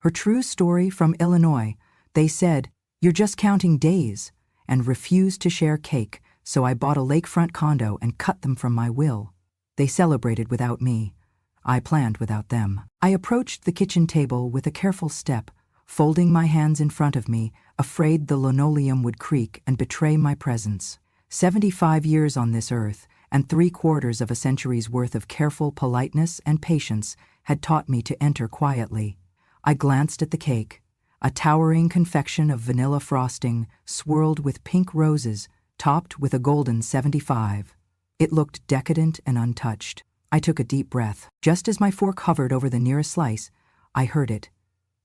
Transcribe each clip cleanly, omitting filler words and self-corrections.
Her true story from Illinois. They said, "You're just counting days," and refused to share cake, so I bought a lakefront condo and cut them from my will. They celebrated without me. I planned without them. I approached the kitchen table with a careful step, folding my hands in front of me, afraid the linoleum would creak and betray my presence. 75 years on this earth, and 3/4 of a century's worth of careful politeness and patience had taught me to enter quietly. I glanced at the cake, a towering confection of vanilla frosting swirled with pink roses, topped with a golden 75. It looked decadent and untouched. I took a deep breath. Just as my fork hovered over the nearest slice, I heard it.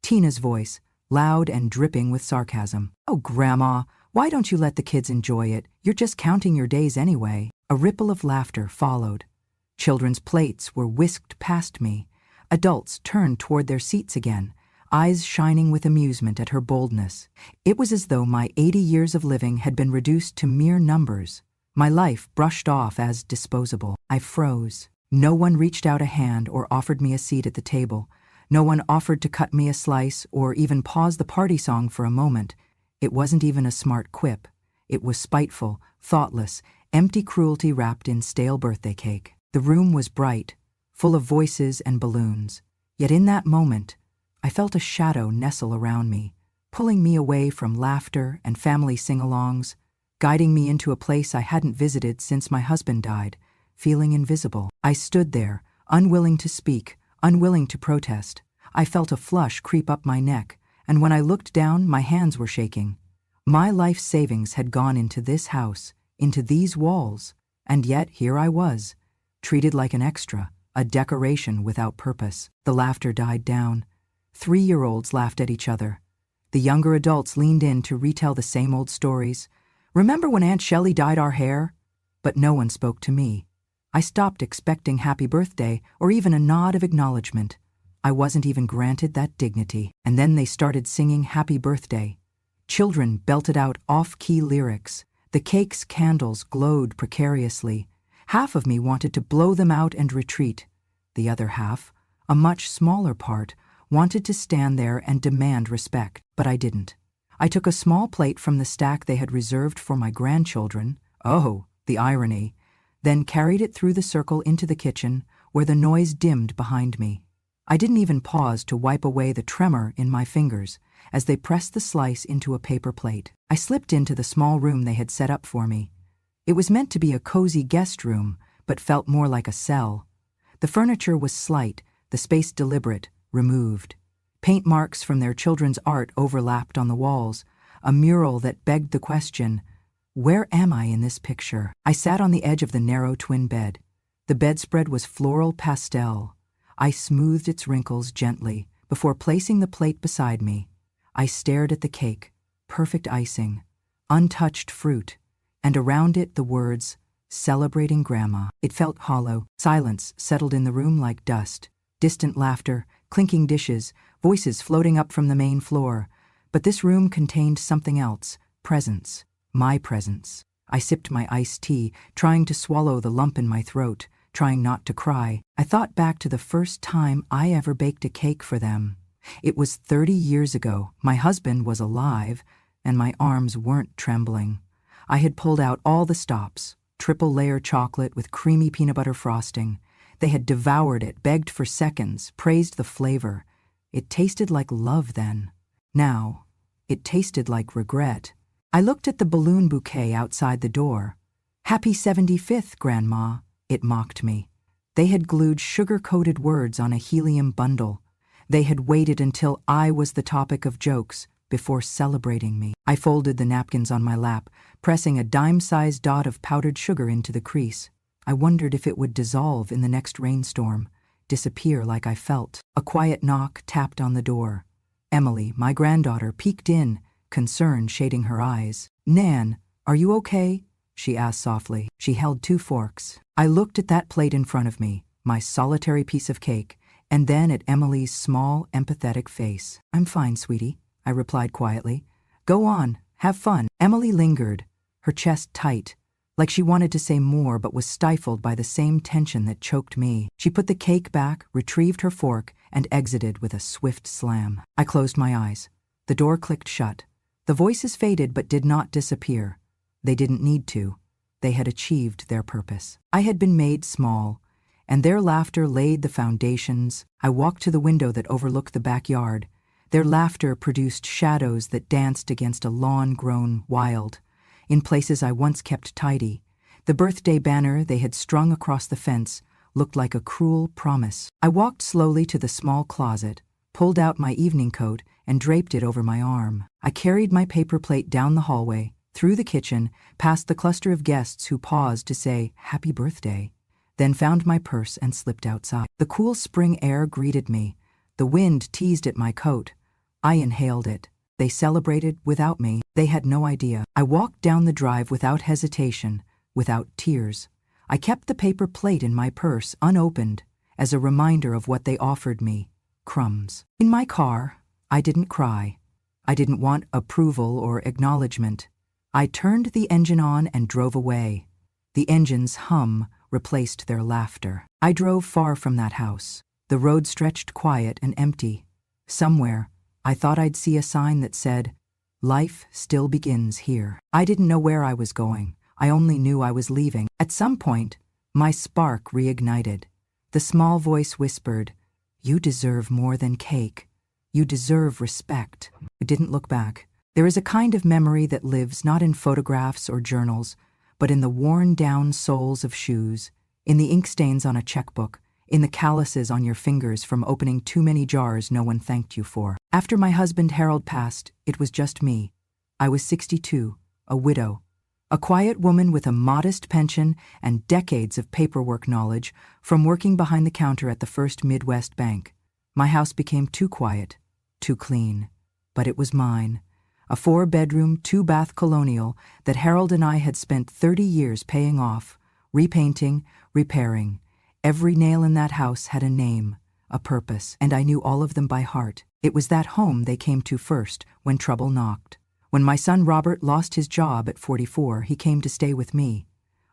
Tina's voice, loud and dripping with sarcasm. "Oh, Grandma, why don't you let the kids enjoy it? You're just counting your days anyway." A ripple of laughter followed. Children's plates were whisked past me. Adults turned toward their seats again, eyes shining with amusement at her boldness. It was as though my 80 years of living had been reduced to mere numbers. My life brushed off as disposable. I froze. No one reached out a hand or offered me a seat at the table. No one offered to cut me a slice or even pause the party song for a moment. It wasn't even a smart quip. It was spiteful, thoughtless, empty cruelty wrapped in stale birthday cake. The room was bright, full of voices and balloons. Yet in that moment, I felt a shadow nestle around me, pulling me away from laughter and family sing-alongs, guiding me into a place I hadn't visited since my husband died, feeling invisible. I stood there, unwilling to speak, unwilling to protest. I felt a flush creep up my neck, and when I looked down, my hands were shaking. My life savings had gone into this house, into these walls, and yet here I was, treated like an extra, a decoration without purpose. The laughter died down. 3-year-olds laughed at each other. The younger adults leaned in to retell the same old stories. "Remember when Aunt Shelley dyed our hair?" But no one spoke to me. I stopped expecting happy birthday or even a nod of acknowledgement. I wasn't even granted that dignity. And then they started singing happy birthday. Children belted out off-key lyrics. The cake's candles glowed precariously. Half of me wanted to blow them out and retreat. The other half, a much smaller part, wanted to stand there and demand respect, but I didn't. I took a small plate from the stack they had reserved for my grandchildren. Oh, the irony. Then carried it through the circle into the kitchen, where the noise dimmed behind me. I didn't even pause to wipe away the tremor in my fingers as they pressed the slice into a paper plate. I slipped into the small room they had set up for me. It was meant to be a cozy guest room, but felt more like a cell. The furniture was slight, the space deliberate, removed. Paint marks from their children's art overlapped on the walls, a mural that begged the question, where am I in this picture? I sat on the edge of the narrow twin bed. The bedspread was floral pastel. I smoothed its wrinkles gently before placing the plate beside me. I stared at the cake, perfect icing, untouched fruit, and around it the words, "Celebrating Grandma." It felt hollow. Silence settled in the room like dust. Distant laughter, clinking dishes, voices floating up from the main floor. But this room contained something else, presence. My presence. I sipped my iced tea, trying to swallow the lump in my throat, trying not to cry. I thought back to the first time I ever baked a cake for them. It was 30 years ago. My husband was alive, and my arms weren't trembling. I had pulled out all the stops, triple-layer chocolate with creamy peanut butter frosting. They had devoured it, begged for seconds, praised the flavor. It tasted like love then. Now, it tasted like regret. I looked at the balloon bouquet outside the door. "Happy 75th, Grandma," it mocked me. They had glued sugar-coated words on a helium bundle. They had waited until I was the topic of jokes before celebrating me. I folded the napkins on my lap, pressing a dime-sized dot of powdered sugar into the crease. I wondered if it would dissolve in the next rainstorm, disappear like I felt. A quiet knock tapped on the door. Emily, my granddaughter, peeked in, concern shading her eyes. "Nan, are you okay?" she asked softly. She held 2 forks. I looked at that plate in front of me, my solitary piece of cake, and then at Emily's small, empathetic face. "I'm fine, sweetie," I replied quietly. "Go on, have fun." Emily lingered, her chest tight, like she wanted to say more but was stifled by the same tension that choked me. She put the cake back, retrieved her fork, and exited with a swift slam. I closed my eyes. The door clicked shut. The voices faded but did not disappear. They didn't need to. They had achieved their purpose. I had been made small, and their laughter laid the foundations. I walked to the window that overlooked the backyard. Their laughter produced shadows that danced against a lawn grown wild. In places I once kept tidy, the birthday banner they had strung across the fence looked like a cruel promise. I walked slowly to the small closet, pulled out my evening coat, and draped it over my arm. I carried my paper plate down the hallway, through the kitchen, past the cluster of guests who paused to say, "Happy birthday," then found my purse and slipped outside. The cool spring air greeted me. The wind teased at my coat. I inhaled it. They celebrated without me. They had no idea. I walked down the drive without hesitation, without tears. I kept the paper plate in my purse unopened as a reminder of what they offered me, crumbs. In my car, I didn't cry. I didn't want approval or acknowledgement. I turned the engine on and drove away. The engine's hum replaced their laughter. I drove far from that house. The road stretched quiet and empty. Somewhere, I thought I'd see a sign that said, "Life still begins here." I didn't know where I was going. I only knew I was leaving. At some point, my spark reignited. The small voice whispered, "You deserve more than cake. You deserve respect." I didn't look back. There is a kind of memory that lives not in photographs or journals, but in the worn-down soles of shoes, in the ink stains on a checkbook, in the calluses on your fingers from opening too many jars no one thanked you for. After my husband Harold passed, it was just me. I was 62, a widow, a quiet woman with a modest pension and decades of paperwork knowledge from working behind the counter at the First Midwest Bank. My house became too quiet, too clean, but it was mine. A 4-bedroom, 2-bath colonial that Harold and I had spent 30 years paying off, repainting, repairing. Every nail in that house had a name, a purpose, and I knew all of them by heart. It was that home they came to first when trouble knocked. When my son Robert lost his job at 44, he came to stay with me.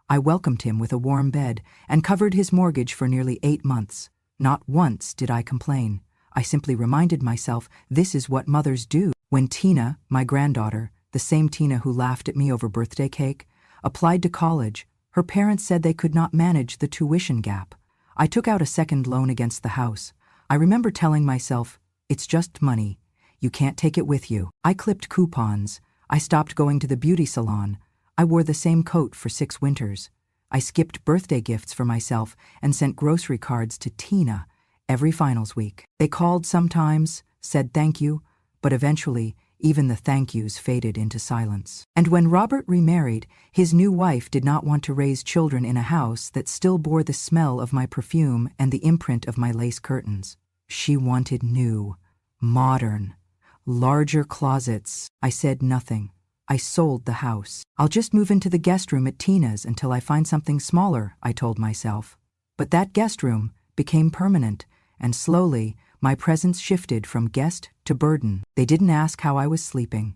I welcomed him with a warm bed and covered his mortgage for nearly 8 months. Not once did I complain. I simply reminded myself, this is what mothers do. When Tina, my granddaughter, the same Tina who laughed at me over birthday cake, applied to college, her parents said they could not manage the tuition gap. I took out a second loan against the house. I remember telling myself, it's just money. You can't take it with you. I clipped coupons. I stopped going to the beauty salon. I wore the same coat for 6 winters. I skipped birthday gifts for myself and sent grocery cards to Tina every finals week. They called sometimes, said thank you, but eventually, even the thank yous faded into silence. And when Robert remarried, his new wife did not want to raise children in a house that still bore the smell of my perfume and the imprint of my lace curtains. She wanted new, modern, larger closets. I said nothing. I sold the house. I'll just move into the guest room at Tina's until I find something smaller, I told myself. But that guest room became permanent, and slowly, my presence shifted from guest to burden. They didn't ask how I was sleeping.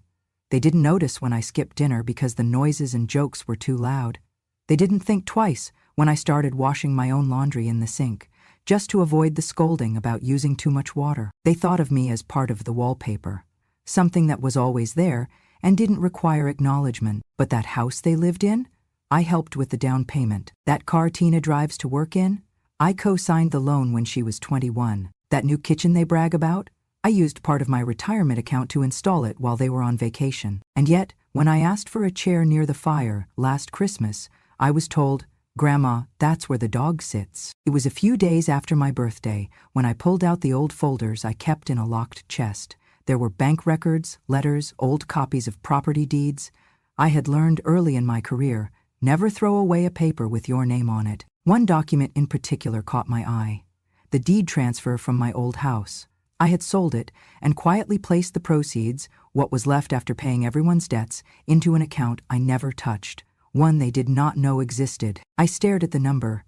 They didn't notice when I skipped dinner because the noises and jokes were too loud. They didn't think twice when I started washing my own laundry in the sink, just to avoid the scolding about using too much water. They thought of me as part of the wallpaper, something that was always there and didn't require acknowledgement. But that house they lived in? I helped with the down payment. That car Tina drives to work in? I co-signed the loan when she was 21. That new kitchen they brag about? I used part of my retirement account to install it while they were on vacation. And yet, when I asked for a chair near the fire last Christmas, I was told, "Grandma, that's where the dog sits." It was a few days after my birthday when I pulled out the old folders I kept in a locked chest. There were bank records, letters, old copies of property deeds. I had learned early in my career, never throw away a paper with your name on it. One document in particular caught my eye. The deed transfer from my old house. I had sold it and quietly placed the proceeds, what was left after paying everyone's debts, into an account I never touched, one they did not know existed. I stared at the number.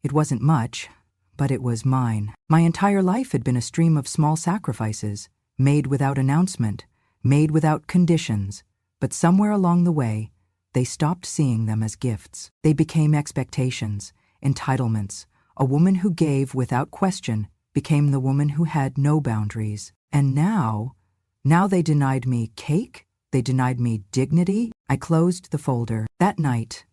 It wasn't much, but it was mine. My entire life had been a stream of small sacrifices, made without announcement, made without conditions, but somewhere along the way, they stopped seeing them as gifts. They became expectations, entitlements. A woman who gave without question became the woman who had no boundaries. And now they denied me cake? They denied me dignity? I closed the folder. That night,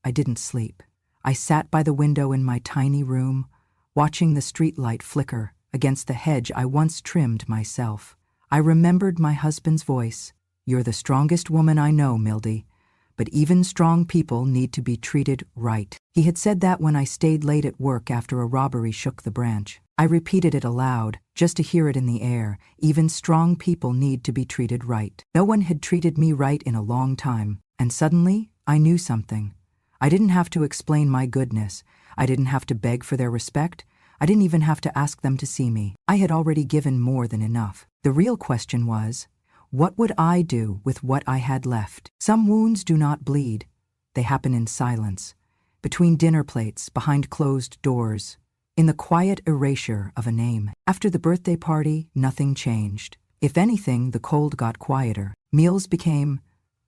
I didn't sleep. I sat by the window in my tiny room, watching the streetlight flicker against the hedge I once trimmed myself. I remembered my husband's voice. "You're the strongest woman I know, Mildy, but even strong people need to be treated right." He had said that when I stayed late at work after a robbery shook the branch. I repeated it aloud, just to hear it in the air. Even strong people need to be treated right. No one had treated me right in a long time, and suddenly I knew something. I didn't have to explain my goodness. I didn't have to beg for their respect. I didn't even have to ask them to see me. I had already given more than enough. The real question was, what would I do with what I had left? Some wounds do not bleed. They happen in silence, between dinner plates, behind closed doors, in the quiet erasure of a name. After the birthday party, nothing changed. If anything, the cold got quieter. Meals became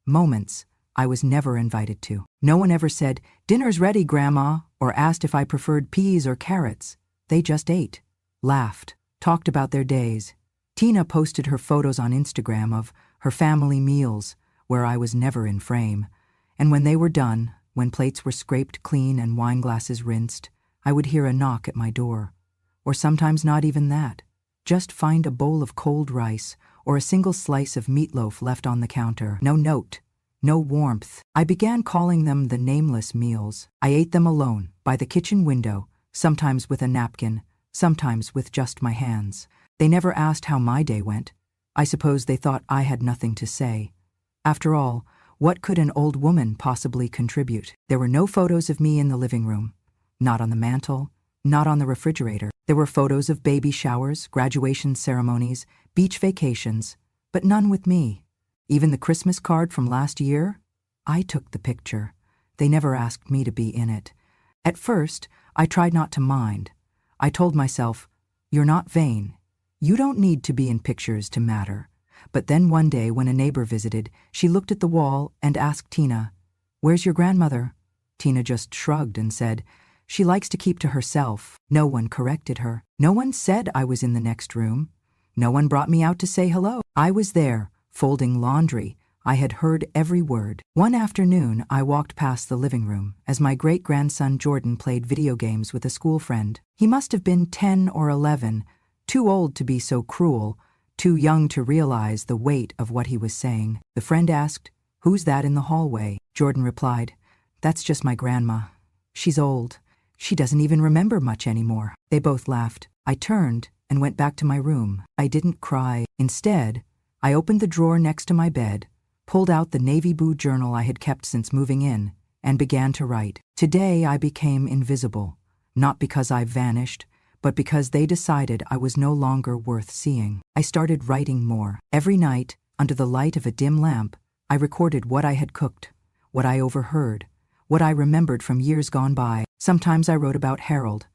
moments I was never invited to. No one ever said, "Dinner's ready, Grandma," or asked if I preferred peas or carrots. They just ate, laughed, talked about their days. Tina posted her photos on Instagram of her family meals, where I was never in frame. And when they were done, when plates were scraped clean and wine glasses rinsed, I would hear a knock at my door. Or sometimes not even that. Just find a bowl of cold rice or a single slice of meatloaf left on the counter. No note, no warmth. I began calling them the nameless meals. I ate them alone, by the kitchen window, sometimes with a napkin, sometimes with just my hands. They never asked how my day went. I suppose they thought I had nothing to say. After all, what could an old woman possibly contribute? There were no photos of me in the living room. Not on the mantel, not on the refrigerator. There were photos of baby showers, graduation ceremonies, beach vacations, but none with me. Even the Christmas card from last year? I took the picture. They never asked me to be in it. At first, I tried not to mind. I told myself, "You're not vain. You don't need to be in pictures to matter." But then one day when a neighbor visited, she looked at the wall and asked Tina, "Where's your grandmother?" Tina just shrugged and said, "She likes to keep to herself." No one corrected her. No one said I was in the next room. No one brought me out to say hello. I was there, folding laundry. I had heard every word. One afternoon, I walked past the living room as my great-grandson Jordan played video games with a school friend. He must have been 10 or 11, too old to be so cruel, too young to realize the weight of what he was saying. The friend asked, "Who's that in the hallway?" Jordan replied, "That's just my grandma. She's old. She doesn't even remember much anymore." They both laughed. I turned and went back to my room. I didn't cry. Instead, I opened the drawer next to my bed, pulled out the navy blue journal I had kept since moving in, and began to write. Today I became invisible, not because I vanished, but because they decided I was no longer worth seeing. I started writing more. Every night, under the light of a dim lamp, I recorded what I had cooked, what I overheard, what I remembered from years gone by. Sometimes I wrote about Harold,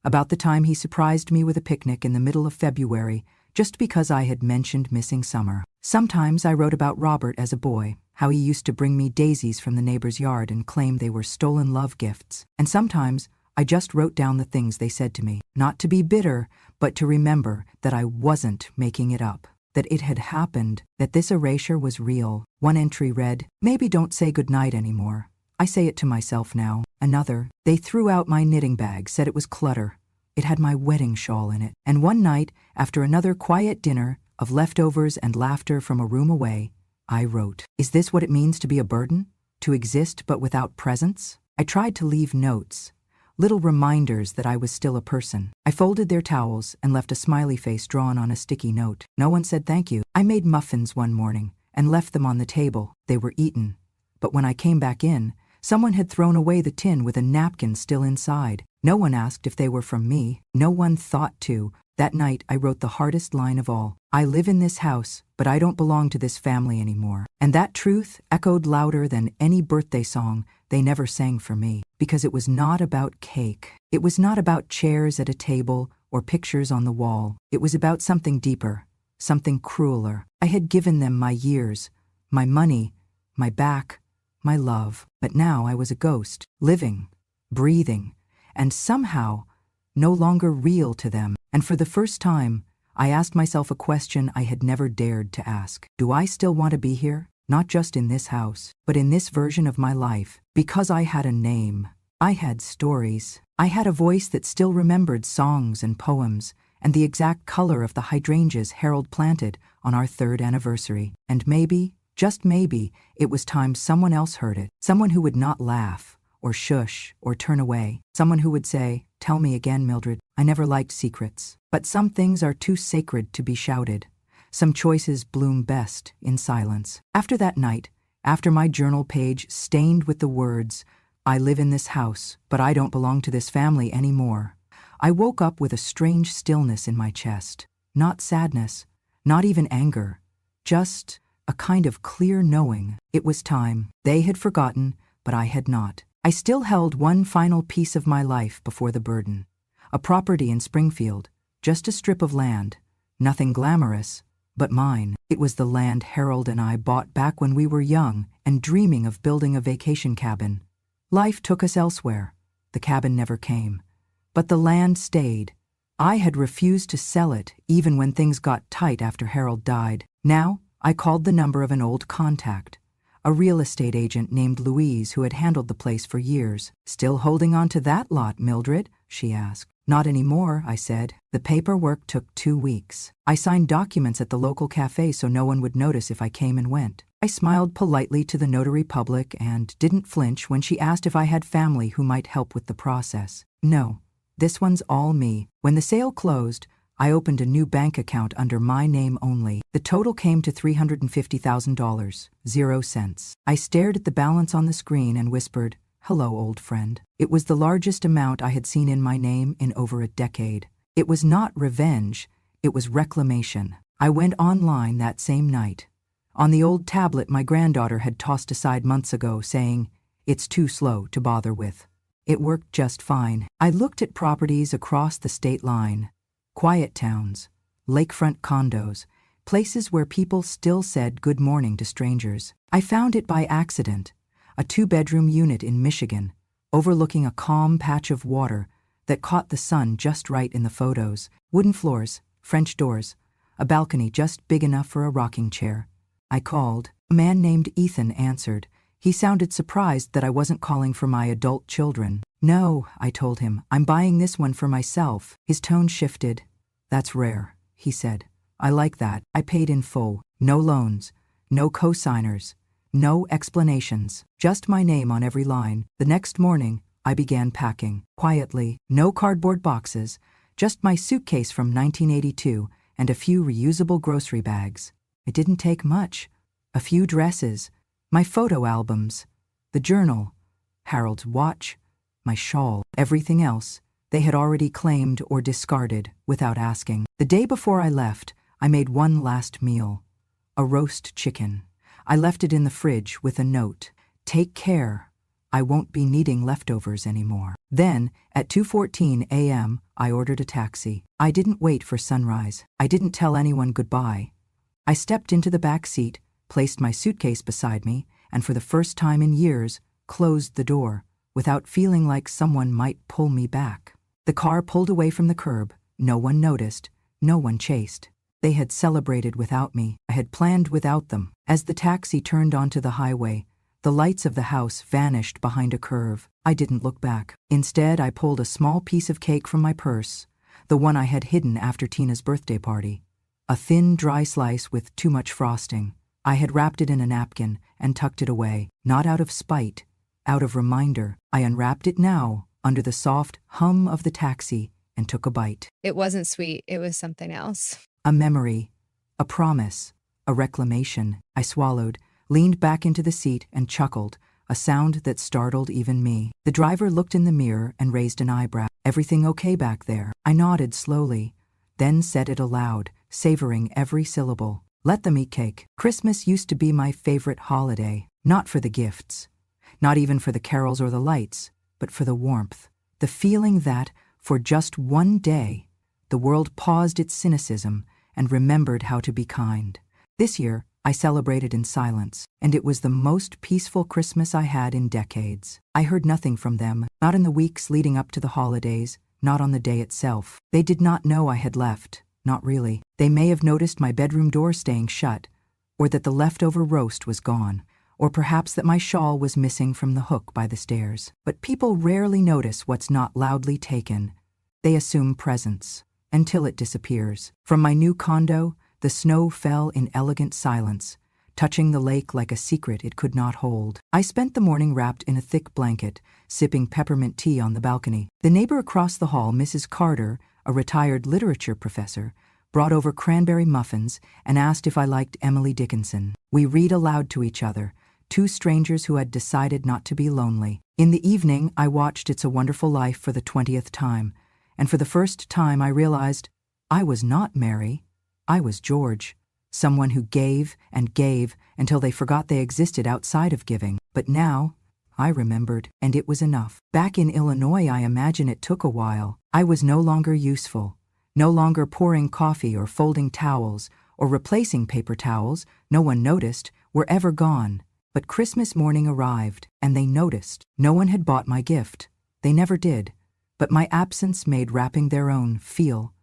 about the time he surprised me with a picnic in the middle of February, just because I had mentioned missing summer. Sometimes I wrote about Robert as a boy, how he used to bring me daisies from the neighbor's yard and claim they were stolen love gifts. And sometimes I just wrote down the things they said to me, not to be bitter, but to remember that I wasn't making it up, that it had happened, that this erasure was real. One entry read, "Maybe don't say goodnight anymore. I say it to myself now." Another, "They threw out my knitting bag, said it was clutter. It had my wedding shawl in it." And one night, after another quiet dinner of leftovers and laughter from a room away, I wrote, "Is this what it means to be a burden? To exist but without presence?" I tried to leave notes, little reminders that I was still a person. I folded their towels and left a smiley face drawn on a sticky note. No one said thank you. I made muffins one morning and left them on the table. They were eaten. But when I came back in, someone had thrown away the tin with a napkin still inside. No one asked if they were from me. No one thought to. That night, I wrote the hardest line of all. I live in this house, but I don't belong to this family anymore. And that truth echoed louder than any birthday song they never sang for me. Because it was not about cake. It was not about chairs at a table or pictures on the wall. It was about something deeper, something crueler. I had given them my years, my money, my back, my love. But now I was a ghost, living, breathing, and somehow no longer real to them. And for the first time, I asked myself a question I had never dared to ask. Do I still want to be here? Not just in this house, but in this version of my life. Because I had a name. I had stories. I had a voice that still remembered songs and poems, and the exact color of the hydrangeas Harold planted on our 3rd anniversary. And maybe, just maybe, it was time someone else heard it. Someone who would not laugh, or shush, or turn away. Someone who would say, "Tell me again, Mildred. I never liked secrets." But some things are too sacred to be shouted. Some choices bloom best in silence. After that night, after my journal page stained with the words, "I live in this house, but I don't belong to this family anymore," I woke up with a strange stillness in my chest. Not sadness, not even anger, just a kind of clear knowing. It was time. They had forgotten, but I had not. I still held one final piece of my life before the burden. A property in Springfield, just a strip of land, nothing glamorous, but mine. It was the land Harold and I bought back when we were young and dreaming of building a vacation cabin. Life took us elsewhere. The cabin never came. But the land stayed. I had refused to sell it even when things got tight after Harold died. Now, I called the number of an old contact, a real estate agent named Louise who had handled the place for years. "Still holding on to that lot, Mildred?" she asked. "Not anymore," I said. The paperwork took 2 weeks. I signed documents at the local cafe so no one would notice if I came and went. I smiled politely to the notary public and didn't flinch when she asked if I had family who might help with the process. "No, this one's all me." When the sale closed, I opened a new bank account under my name only. The total came to $350,000, 0 cents. I stared at the balance on the screen and whispered, "Hello, old friend." It was the largest amount I had seen in my name in over a decade. It was not revenge, it was reclamation. I went online that same night. On the old tablet my granddaughter had tossed aside months ago, saying, "It's too slow to bother with." It worked just fine. I looked at properties across the state line. Quiet towns, lakefront condos, places where people still said good morning to strangers. I found it by accident, a 2-bedroom unit in Michigan, overlooking a calm patch of water that caught the sun just right in the photos. Wooden floors, French doors, a balcony just big enough for a rocking chair. I called. A man named Ethan answered. He sounded surprised that I wasn't calling for my adult children. "No," I told him, "I'm buying this one for myself." His tone shifted. "That's rare," he said. "I like that." I paid in full. No loans, no co-signers, no explanations, just my name on every line. The next morning, I began packing. Quietly, no cardboard boxes, just my suitcase from 1982 and a few reusable grocery bags. It didn't take much. A few dresses, my photo albums, the journal, Harold's watch, my shawl. Everything else they had already claimed or discarded without asking. The day before I left, I made one last meal. A roast chicken. I left it in the fridge with a note. "Take care. I won't be needing leftovers anymore." Then, at 2:14 a.m., I ordered a taxi. I didn't wait for sunrise. I didn't tell anyone goodbye. I stepped into the back seat, placed my suitcase beside me, and for the first time in years, closed the door, without feeling like someone might pull me back. The car pulled away from the curb. No one noticed. No one chased. They had celebrated without me. I had planned without them. As the taxi turned onto the highway, the lights of the house vanished behind a curve. I didn't look back. Instead, I pulled a small piece of cake from my purse, the one I had hidden after Tina's birthday party. A thin, dry slice with too much frosting. I had wrapped it in a napkin and tucked it away, not out of spite, out of reminder. I unwrapped it now, under the soft hum of the taxi, and took a bite. It wasn't sweet, it was something else. A memory, a promise, a reclamation. I swallowed, leaned back into the seat and chuckled, a sound that startled even me. The driver looked in the mirror and raised an eyebrow. "Everything okay back there?" I nodded slowly, then said it aloud, savoring every syllable. "Let them eat cake." Christmas used to be my favorite holiday, not for the gifts, not even for the carols or the lights, but for the warmth, the feeling that, for just one day, the world paused its cynicism and remembered how to be kind. This year, I celebrated in silence, and it was the most peaceful Christmas I had in decades. I heard nothing from them, not in the weeks leading up to the holidays, not on the day itself. They did not know I had left, not really. They may have noticed my bedroom door staying shut, or that the leftover roast was gone, or perhaps that my shawl was missing from the hook by the stairs. But people rarely notice what's not loudly taken. They assume presence, until it disappears. From my new condo, the snow fell in elegant silence, touching the lake like a secret it could not hold. I spent the morning wrapped in a thick blanket, sipping peppermint tea on the balcony. The neighbor across the hall, Mrs. Carter, a retired literature professor, brought over cranberry muffins and asked if I liked Emily Dickinson. We read aloud to each other, two strangers who had decided not to be lonely. In the evening, I watched It's a Wonderful Life for the 20th time, and for the first time I realized I was not Mary. I was George, someone who gave and gave until they forgot they existed outside of giving. But now, I remembered, and it was enough. Back in Illinois, I imagine it took a while. I was no longer useful, no longer pouring coffee or folding towels or replacing paper towels no one noticed were ever gone. But Christmas morning arrived, and they noticed. No one had bought my gift. They never did. But my absence made wrapping their own feel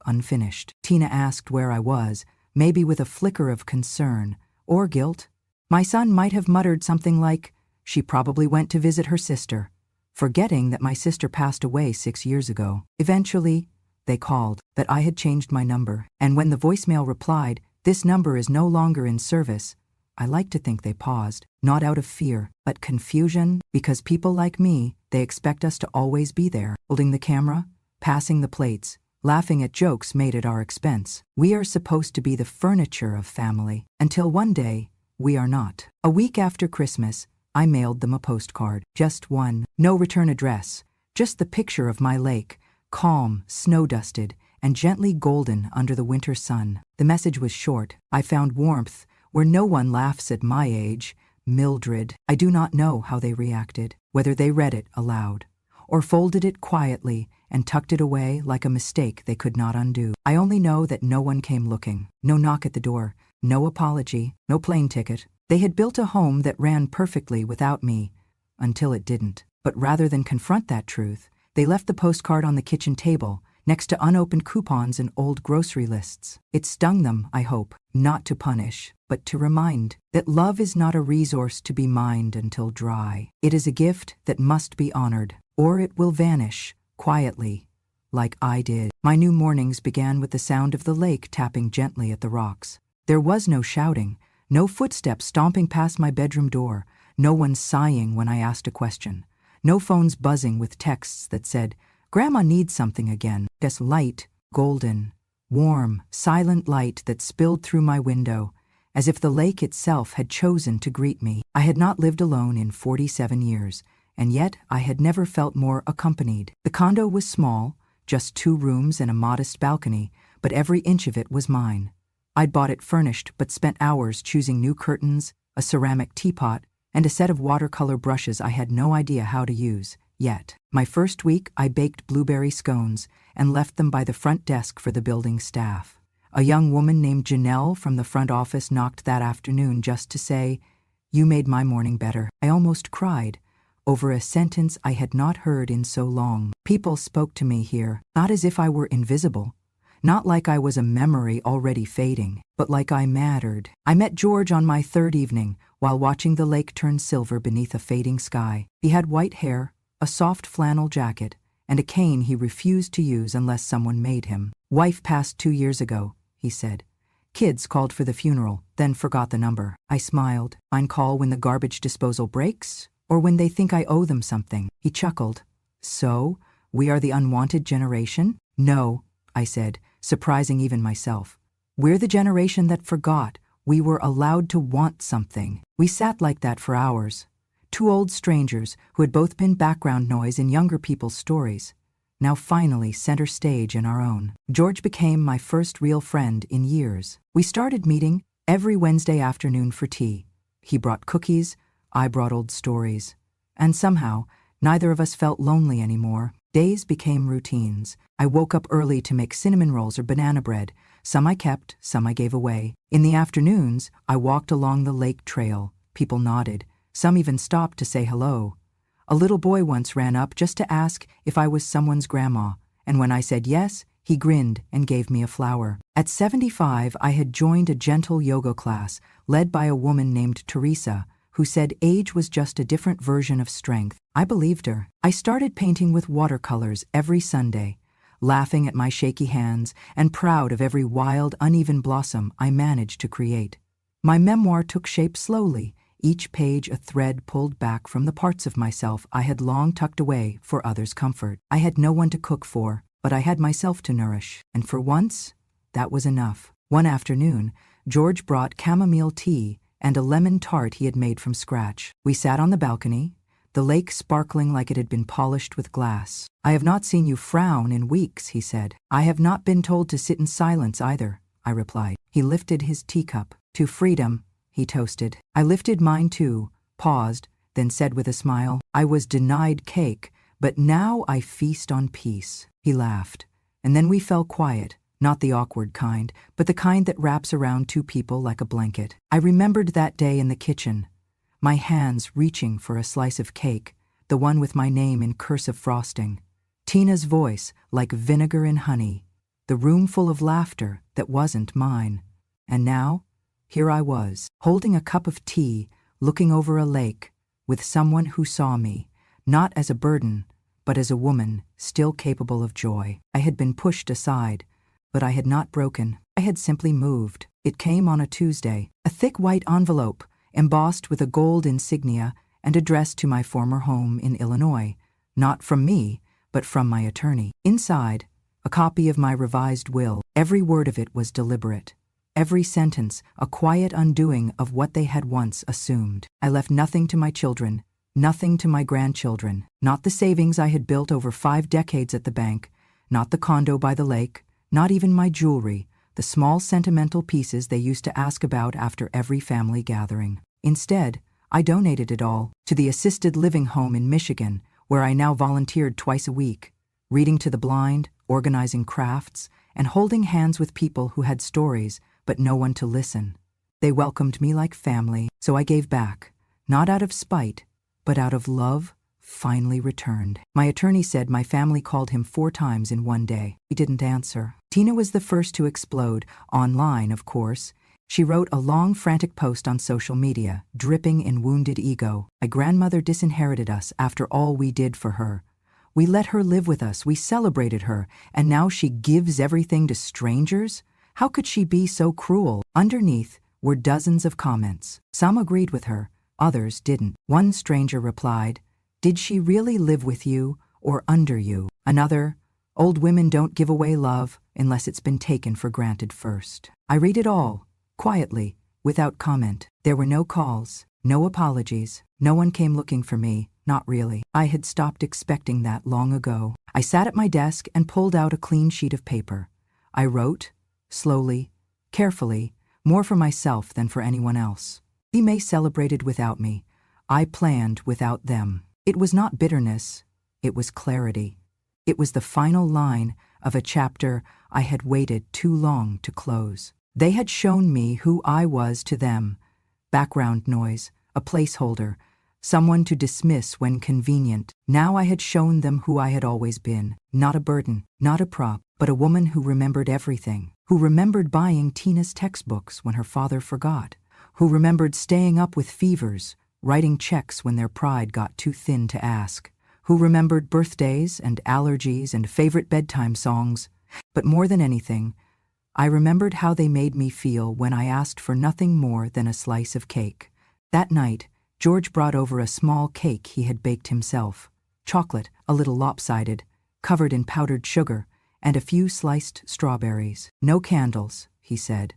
unfinished. Tina asked where I was, maybe with a flicker of concern or guilt. My son might have muttered something like, "She probably went to visit her sister," forgetting that my sister passed away 6 years ago. Eventually, they called, that I had changed my number, and when the voicemail replied, "This number is no longer in service," I like to think they paused, not out of fear, but confusion, because people like me, they expect us to always be there, holding the camera, passing the plates, laughing at jokes made at our expense. We are supposed to be the furniture of family, until one day, we are not. A week after Christmas, I mailed them a postcard. Just one. No return address. Just the picture of my lake, calm, snow-dusted, and gently golden under the winter sun. The message was short. I found warmth where no one laughs at my age. Mildred. I do not know how they reacted, whether they read it aloud, or folded it quietly and tucked it away like a mistake they could not undo. I only know that no one came looking. No knock at the door. No apology. No plane ticket. They had built a home that ran perfectly without me, until it didn't. But rather than confront that truth, they left the postcard on the kitchen table, next to unopened coupons and old grocery lists. It stung them, I hope, not to punish, but to remind that love is not a resource to be mined until dry. It is a gift that must be honored, or it will vanish, quietly, like I did. My new mornings began with the sound of the lake tapping gently at the rocks. There was no shouting, no footsteps stomping past my bedroom door, no one sighing when I asked a question, no phones buzzing with texts that said, "Grandma needs something again." Just light, golden, warm, silent light that spilled through my window, as if the lake itself had chosen to greet me. I had not lived alone in 47 years, and yet I had never felt more accompanied. The condo was small, just 2 rooms and a modest balcony, but every inch of it was mine. I'd bought it furnished but spent hours choosing new curtains, a ceramic teapot, and a set of watercolor brushes I had no idea how to use, yet. My first week, I baked blueberry scones and left them by the front desk for the building staff. A young woman named Janelle from the front office knocked that afternoon just to say, "You made my morning better." I almost cried over a sentence I had not heard in so long. People spoke to me here, not as if I were invisible, not like I was a memory already fading, but like I mattered. I met George on my 3rd evening while watching the lake turn silver beneath a fading sky. He had white hair, a soft flannel jacket, and a cane he refused to use unless someone made him. "Wife passed 2 years ago," he said. "Kids called for the funeral, then forgot the number." I smiled. "Mine call when the garbage disposal breaks? Or when they think I owe them something?" He chuckled. "So, we are the unwanted generation?" "No," I said, surprising even myself. "We're the generation that forgot we were allowed to want something." We sat like that for hours. 2 old strangers who had both been background noise in younger people's stories, now finally center stage in our own. George became my first real friend in years. We started meeting every Wednesday afternoon for tea. He brought cookies, I brought old stories. And somehow, neither of us felt lonely anymore. Days became routines. I woke up early to make cinnamon rolls or banana bread, Some I kept, some I gave away. In the afternoons, I walked along the lake trail. People nodded. Some even stopped to say hello. A little boy once ran up just to ask if I was someone's grandma, and when I said yes, he grinned and gave me a flower. At 75, I had joined a gentle yoga class led by a woman named Teresa, who said age was just a different version of strength. I believed her. I started painting with watercolors every Sunday, laughing at my shaky hands and proud of every wild, uneven blossom I managed to create. My memoir took shape slowly, each page a thread pulled back from the parts of myself I had long tucked away for others' comfort. I had no one to cook for, but I had myself to nourish, and for once, that was enough. One afternoon, George brought chamomile tea and a lemon tart he had made from scratch. We sat on the balcony, the lake sparkling like it had been polished with glass. "I have not seen you frown in weeks," he said. "I have not been told to sit in silence either," I replied. He lifted his teacup. "To freedom," he toasted. I lifted mine too, paused, then said with a smile, "I was denied cake, but now I feast on peace." He laughed, and then we fell quiet, not the awkward kind, but the kind that wraps around two people like a blanket. I remembered that day in the kitchen, my hands reaching for a slice of cake, the one with my name in cursive frosting, Tina's voice like vinegar in honey, the room full of laughter that wasn't mine. And now, here I was, holding a cup of tea, looking over a lake, with someone who saw me, not as a burden, but as a woman still capable of joy. I had been pushed aside, but I had not broken. I had simply moved. It came on a Tuesday, a thick white envelope, embossed with a gold insignia and addressed to my former home in Illinois, not from me, but from my attorney. Inside, a copy of my revised will. Every word of it was deliberate. Every sentence a quiet undoing of what they had once assumed. I left nothing to my children, nothing to my grandchildren, not the savings I had built over 5 decades at the bank, not the condo by the lake, not even my jewelry, the small sentimental pieces they used to ask about after every family gathering. Instead, I donated it all to the assisted living home in Michigan, where I now volunteered twice a week, reading to the blind, organizing crafts, and holding hands with people who had stories but no one to listen. They welcomed me like family, so I gave back, not out of spite, but out of love, finally returned. My attorney said my family called him 4 times in one day. He didn't answer. Tina was the first to explode, online, of course. She wrote a long, frantic post on social media, dripping in wounded ego. My grandmother disinherited us after all we did for her. We let her live with us, we celebrated her, and now she gives everything to strangers? How could she be so cruel? Underneath were dozens of comments. Some agreed with her, others didn't. One stranger replied, "Did she really live with you or under you?" Another, "Old women don't give away love unless it's been taken for granted first." I read it all, quietly, without comment. There were no calls, no apologies. No one came looking for me, not really. I had stopped expecting that long ago. I sat at my desk and pulled out a clean sheet of paper. I wrote, slowly, carefully, more for myself than for anyone else. We may celebrated without me. I planned without them. It was not bitterness, it was clarity. It was the final line of a chapter I had waited too long to close. They had shown me who I was to them. Background noise, a placeholder, someone to dismiss when convenient. Now I had shown them who I had always been. Not a burden, not a prop, but a woman who remembered everything. Who remembered buying Tina's textbooks when her father forgot. Who remembered staying up with fevers, writing checks when their pride got too thin to ask. Who remembered birthdays and allergies and favorite bedtime songs. But more than anything, I remembered how they made me feel when I asked for nothing more than a slice of cake. That night, George brought over a small cake he had baked himself. Chocolate, a little lopsided, covered in powdered sugar, and a few sliced strawberries. "No candles," he said.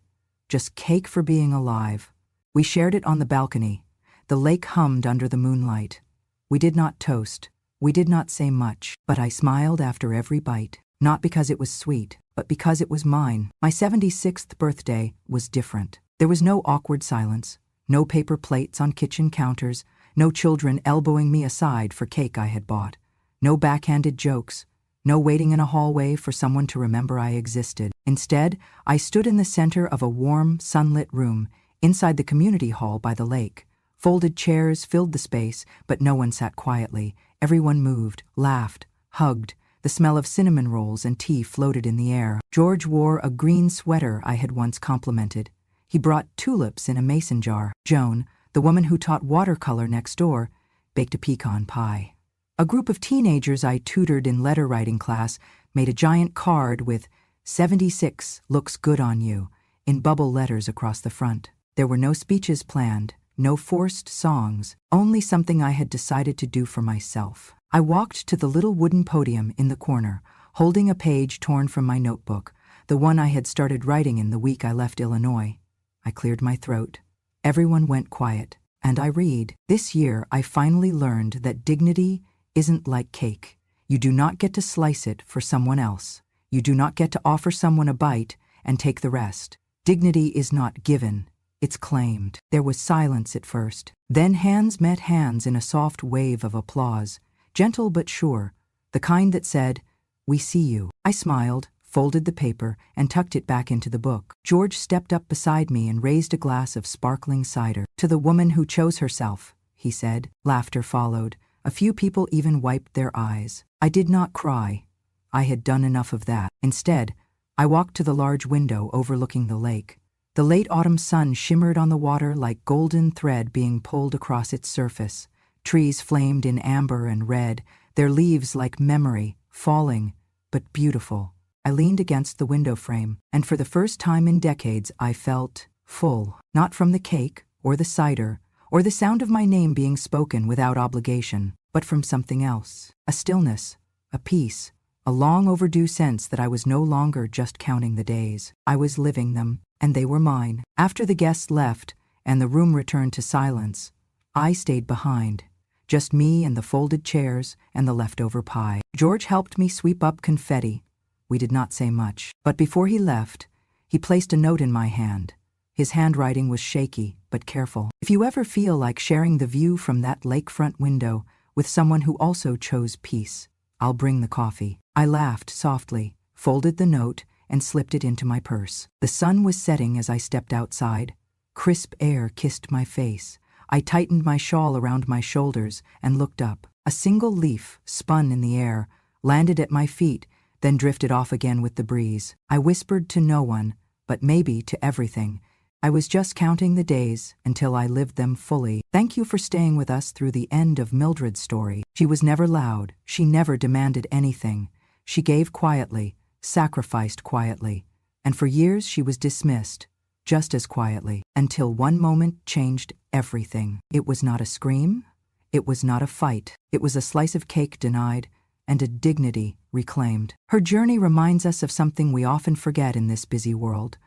"Just cake for being alive." We shared it on the balcony. The lake hummed under the moonlight. We did not toast. We did not say much, but I smiled after every bite, not because it was sweet, but because it was mine. My 76th birthday was different. There was no awkward silence, no paper plates on kitchen counters, no children elbowing me aside for cake I had bought, no backhanded jokes, no waiting in a hallway for someone to remember I existed. Instead, I stood in the center of a warm, sunlit room, inside the community hall by the lake. Folded chairs filled the space, but no one sat quietly. Everyone moved, laughed, hugged. The smell of cinnamon rolls and tea floated in the air. George wore a green sweater I had once complimented. He brought tulips in a mason jar. Joan, the woman who taught watercolor next door, baked a pecan pie. A group of teenagers I tutored in letter writing class made a giant card with 76 looks good on you in bubble letters across the front. There were no speeches planned, no forced songs, only something I had decided to do for myself. I walked to the little wooden podium in the corner, holding a page torn from my notebook, the one I had started writing in the week I left Illinois. I cleared my throat. Everyone went quiet, and I read. This year I finally learned that dignity isn't like cake. You do not get to slice it for someone else. You do not get to offer someone a bite and take the rest. Dignity is not given, it's claimed. There was silence at first. Then hands met hands in a soft wave of applause. Gentle but sure, the kind that said, "We see you." I smiled, folded the paper, and tucked it back into the book. George stepped up beside me and raised a glass of sparkling cider. "To the woman who chose herself," he said. Laughter followed. A few people even wiped their eyes. I did not cry. I had done enough of that. Instead, I walked to the large window overlooking the lake. The late autumn sun shimmered on the water like golden thread being pulled across its surface. Trees flamed in amber and red, their leaves like memory, falling, but beautiful. I leaned against the window frame, and for the first time in decades I felt full, not from the cake, or the cider, or the sound of my name being spoken without obligation, but from something else. A stillness, a peace, a long overdue sense that I was no longer just counting the days. I was living them, and they were mine. After the guests left, and the room returned to silence, I stayed behind. Just me and the folded chairs and the leftover pie. George helped me sweep up confetti. We did not say much, but before he left, he placed a note in my hand. His handwriting was shaky, but careful. "If you ever feel like sharing the view from that lakefront window with someone who also chose peace, I'll bring the coffee." I laughed softly, folded the note, and slipped it into my purse. The sun was setting as I stepped outside. Crisp air kissed my face. I tightened my shawl around my shoulders and looked up. A single leaf spun in the air, landed at my feet, then drifted off again with the breeze. I whispered to no one, but maybe to everything. I was just counting the days until I lived them fully. Thank you for staying with us through the end of Mildred's story. She was never loud. She never demanded anything. She gave quietly, sacrificed quietly, and for years she was dismissed, just as quietly, until one moment changed everything. It was not a scream. It was not a fight. It was a slice of cake denied and a dignity reclaimed. Her journey reminds us of something we often forget in this busy world,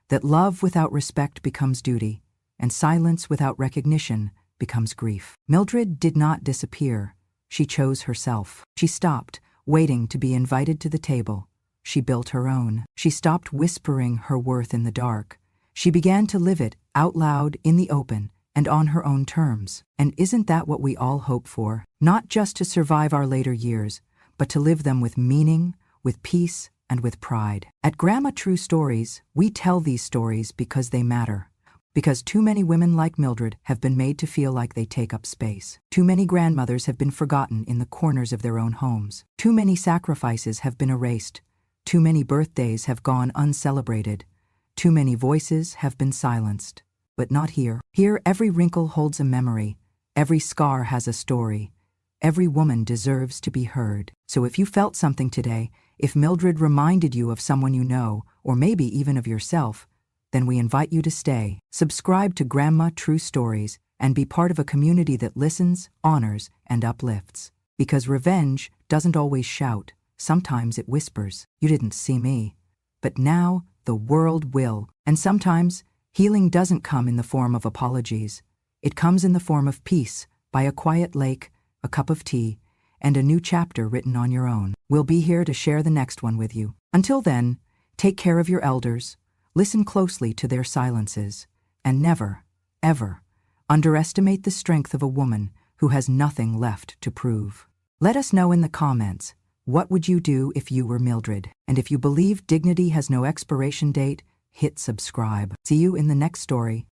that love without respect becomes duty, and silence without recognition becomes grief. Mildred did not disappear. She chose herself. She stopped, waiting to be invited to the table. She built her own. She stopped whispering her worth in the dark. She began to live it out loud in the open and on her own terms. And isn't that what we all hope for? Not just to survive our later years, but to live them with meaning, with peace, and with pride. At Grandma True Stories, we tell these stories because they matter. Because too many women like Mildred have been made to feel like they take up space. Too many grandmothers have been forgotten in the corners of their own homes. Too many sacrifices have been erased. Too many birthdays have gone uncelebrated. Too many voices have been silenced. But not here. Here, every wrinkle holds a memory. Every scar has a story. Every woman deserves to be heard. So if you felt something today, if Mildred reminded you of someone you know, or maybe even of yourself, then we invite you to stay. Subscribe to Grandma True Stories and be part of a community that listens, honors, and uplifts. Because revenge doesn't always shout. Sometimes it whispers, "You didn't see me." But now the world will. And sometimes healing doesn't come in the form of apologies. It comes in the form of peace, by a quiet lake, a cup of tea, and a new chapter written on your own. We'll be here to share the next one with you. Until then, take care of your elders, listen closely to their silences, and never, ever, underestimate the strength of a woman who has nothing left to prove. Let us know in the comments, What would you do if you were Mildred? And if you believe dignity has no expiration date, hit subscribe. See you in the next story.